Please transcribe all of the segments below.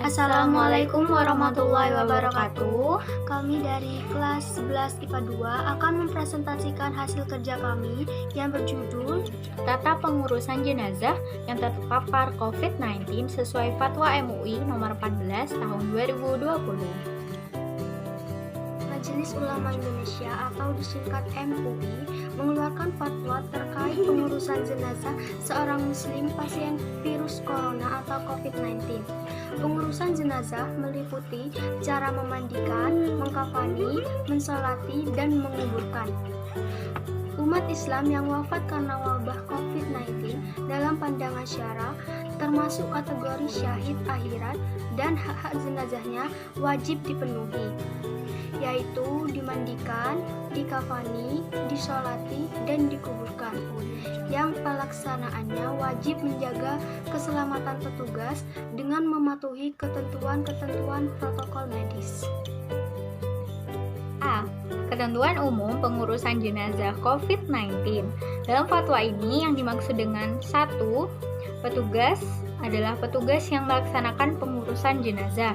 Assalamualaikum warahmatullahi wabarakatuh. Kami dari kelas 11 IPA 2 akan mempresentasikan hasil kerja kami yang berjudul Tata pengurusan jenazah yang terpapar COVID-19 sesuai Fatwa MUI nomor 14 tahun 2020. Majelis Ulama Indonesia atau disingkat MUI mengeluarkan fatwa terkait pengurusan jenazah seorang muslim pasien virus corona atau COVID-19. Pengurusan jenazah meliputi cara memandikan, mengkafani, mensolati, dan menguburkan. Umat Islam yang wafat karena wabah COVID-19 dalam pandangan syara termasuk kategori syahid akhirat dan hak-hak jenazahnya wajib dipenuhi, yaitu dimandikan, dikafani, disolati, dan dikuburkan. Yang pelaksanaannya wajib menjaga keselamatan petugas dengan mematuhi ketentuan-ketentuan protokol medis. A. Ketentuan umum pengurusan jenazah COVID-19. Dalam fatwa ini yang dimaksud dengan 1. Petugas adalah petugas yang melaksanakan pengurusan jenazah.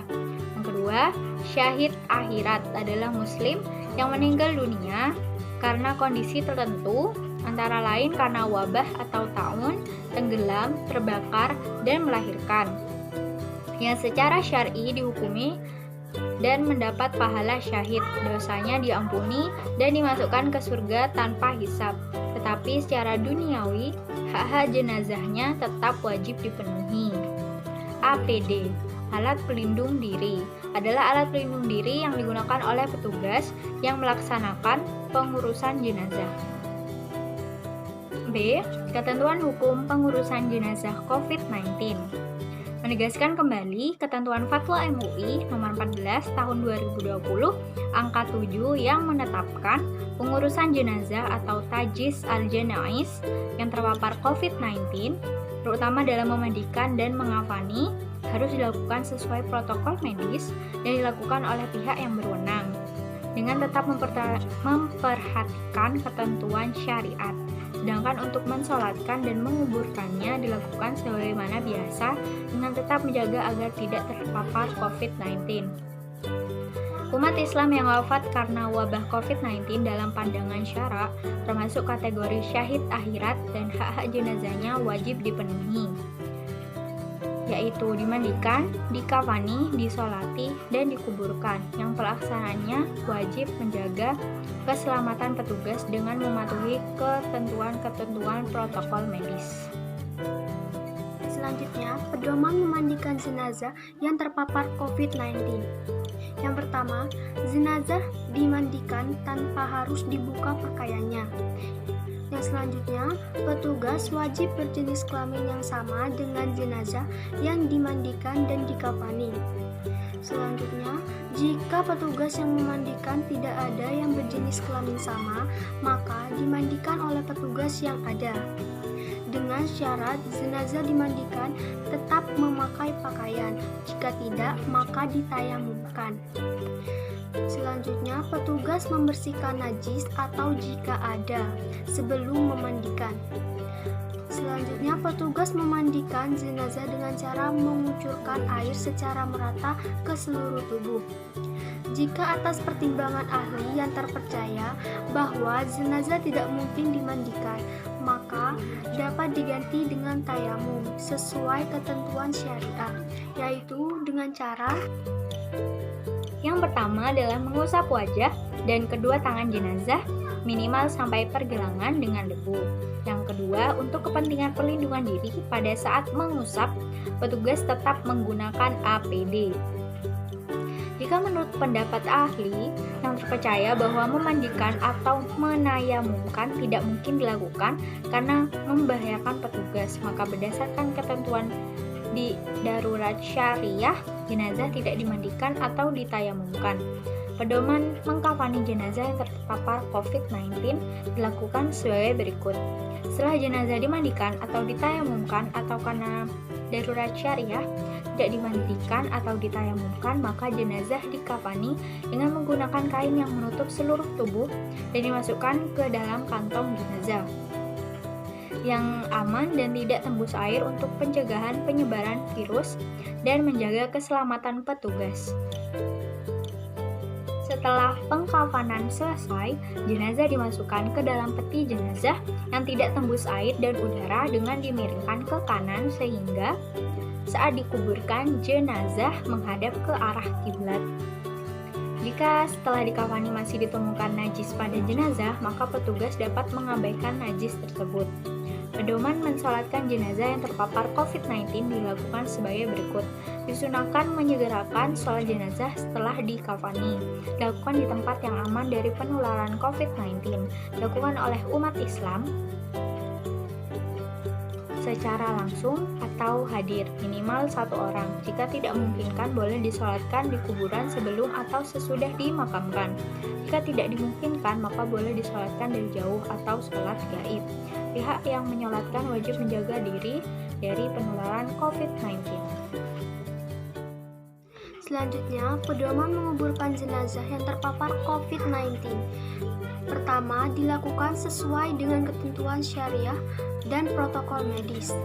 Yang kedua, syahid akhirat adalah muslim yang meninggal dunia karena kondisi tertentu, antara lain karena wabah atau taun, tenggelam, terbakar, dan melahirkan, yang secara syar'i dihukumi dan mendapat pahala syahid, dosanya diampuni dan dimasukkan ke surga tanpa hisab. Tetapi secara duniawi, hak-hak jenazahnya tetap wajib dipenuhi. APD, alat pelindung diri, adalah alat pelindung diri yang digunakan oleh petugas yang melaksanakan pengurusan jenazah. B. Ketentuan hukum pengurusan jenazah COVID-19. Menegaskan kembali ketentuan Fatwa MUI nomor 14 tahun 2020 angka 7 yang menetapkan pengurusan jenazah atau tajis al-janais yang terpapar COVID-19, terutama dalam memandikan dan mengafani, harus dilakukan sesuai protokol medis dan dilakukan oleh pihak yang berwenang, dengan tetap memperhatikan ketentuan syariat. Sedangkan untuk mensolatkan dan menguburkannya dilakukan sebagaimana biasa dengan tetap menjaga agar tidak terpapar COVID-19. Umat Islam yang wafat karena wabah COVID-19 dalam pandangan syara termasuk kategori syahid akhirat dan hak-hak jenazahnya wajib dipenuhi, yaitu dimandikan, dikafani, disolati, dan dikuburkan, yang pelaksanaannya wajib menjaga keselamatan petugas dengan mematuhi ketentuan-ketentuan protokol medis. Selanjutnya, pedoman memandikan jenazah yang terpapar COVID-19. Yang pertama, jenazah dimandikan tanpa harus dibuka pakaiannya. Yang selanjutnya, petugas wajib berjenis kelamin yang sama dengan jenazah yang dimandikan dan dikafani. Selanjutnya, jika petugas yang memandikan tidak ada yang berjenis kelamin sama, maka dimandikan oleh petugas yang ada. Dengan syarat jenazah dimandikan tetap memakai pakaian, jika tidak maka ditayamumkan. Selanjutnya, petugas membersihkan najis atau jika ada sebelum memandikan. Selanjutnya, petugas memandikan jenazah dengan cara mengucurkan air secara merata ke seluruh tubuh. Jika atas pertimbangan ahli yang terpercaya bahwa jenazah tidak mungkin dimandikan, maka dapat diganti dengan tayamum sesuai ketentuan syariah, yaitu dengan cara Yang pertama adalah mengusap wajah dan kedua tangan jenazah minimal sampai pergelangan dengan debu. Yang kedua, untuk kepentingan perlindungan diri pada saat mengusap, petugas tetap menggunakan APD. Jika menurut pendapat ahli yang terpercaya bahwa memandikan atau menayamumkan tidak mungkin dilakukan karena membahayakan petugas, maka berdasarkan ketentuan di darurat syariah, jenazah tidak dimandikan atau ditayamumkan. Pedoman mengkafani jenazah yang terpapar COVID-19 dilakukan sebagai berikut. Setelah jenazah dimandikan atau ditayamumkan atau karena darurat syariah tidak dimandikan atau ditayamumkan, maka jenazah dikafani dengan menggunakan kain yang menutup seluruh tubuh dan dimasukkan ke dalam kantong jenazah. yang aman dan tidak tembus air untuk pencegahan penyebaran virus dan menjaga keselamatan petugas. Setelah pengkafanan selesai, jenazah dimasukkan ke dalam peti jenazah yang tidak tembus air dan udara dengan dimiringkan ke kanan sehingga saat dikuburkan jenazah menghadap ke arah kiblat. Jika setelah dikafani masih ditemukan najis pada jenazah, maka petugas dapat mengabaikan najis tersebut. Pedoman mensolatkan jenazah yang terpapar COVID-19 dilakukan sebagai berikut. Disunahkan menyegerakan sholat jenazah setelah dikafani. Dilakukan di tempat yang aman dari penularan COVID-19. Dilakukan oleh umat Islam secara langsung atau hadir, minimal 1 orang. Jika tidak memungkinkan, boleh disolatkan di kuburan sebelum atau sesudah dimakamkan. Jika tidak dimungkinkan, maka boleh disolatkan dari jauh atau sholat gaib. Pihak yang menyolatkan wajib menjaga diri dari penularan COVID-19. Selanjutnya, pedoman menguburkan jenazah yang terpapar COVID-19. Pertama, dilakukan sesuai dengan ketentuan syariah dan protokol medis.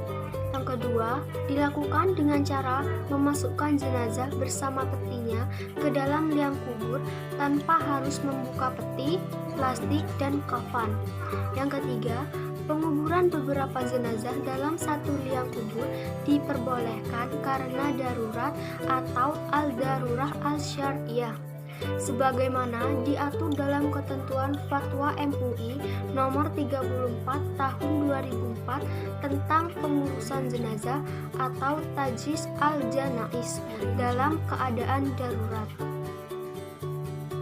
Yang kedua, dilakukan dengan cara memasukkan jenazah bersama petinya ke dalam liang kubur tanpa harus membuka peti, plastik, dan kafan. Yang ketiga, penguburan beberapa jenazah dalam satu liang kubur diperbolehkan karena darurat atau al-darurah al-syar'iyah, sebagaimana diatur dalam ketentuan Fatwa MUI nomor 34 tahun 2004 tentang pengurusan jenazah atau tajhiz al-janaiz dalam keadaan darurat.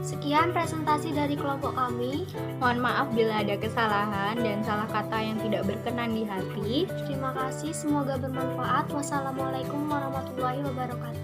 Sekian presentasi dari kelompok kami. Mohon maaf bila ada kesalahan dan salah kata yang tidak berkenan di hati. Terima kasih, semoga bermanfaat. Wassalamualaikum warahmatullahi wabarakatuh.